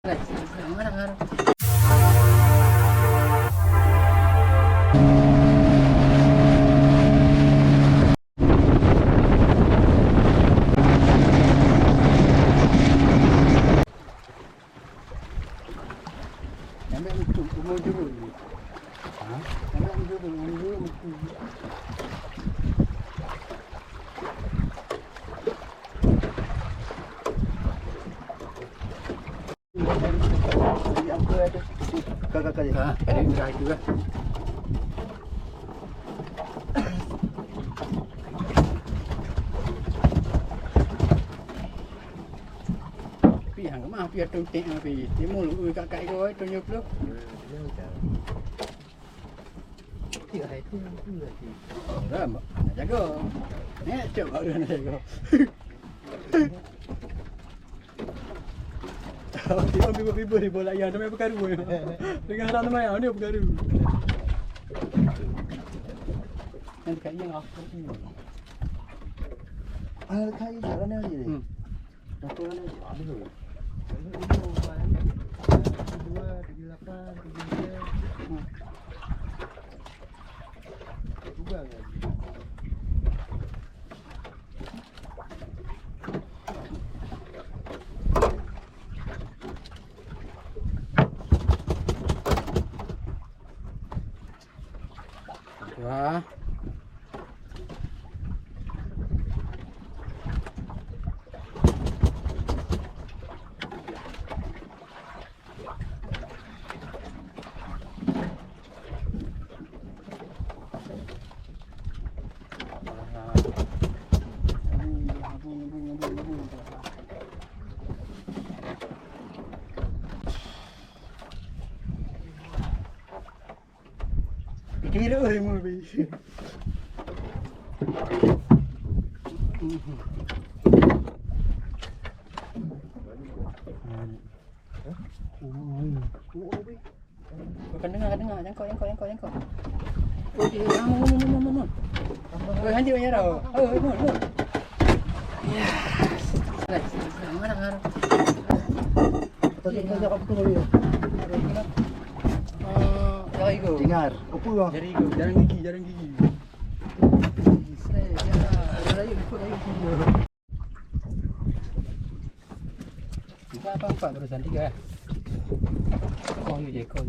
Mana? Sampai untuk umur jurul ni. Sampai untuk umur jurul mesti. Apa ada? Kakak dia. Ada dah juga. Hàng mà phía trong tiệm vì tí mua lũ cả cái gói trong nhiều lúc thì thấy thương người thì đó mà chắc có nè chợ ở đây này có thì ông bị bơi bơi lại giờ nó mới bắt đuôi dengan orang mana yang dia bukan dulu yang dekat yang aku Kai jalan ni je. Satu ni ada tu. 哇！ Kira oi mo bi. Kau dengar jangkau. Oh dia mun. Oi hanji banyak dah. Oi mun. Yes. Mana. Tadi kita cakap betul dia. Jari go. Dengar. Apa lah? Jari go. Jarang gigi. Saya lagi. Kita apa terusan 3. Kau ni je kau.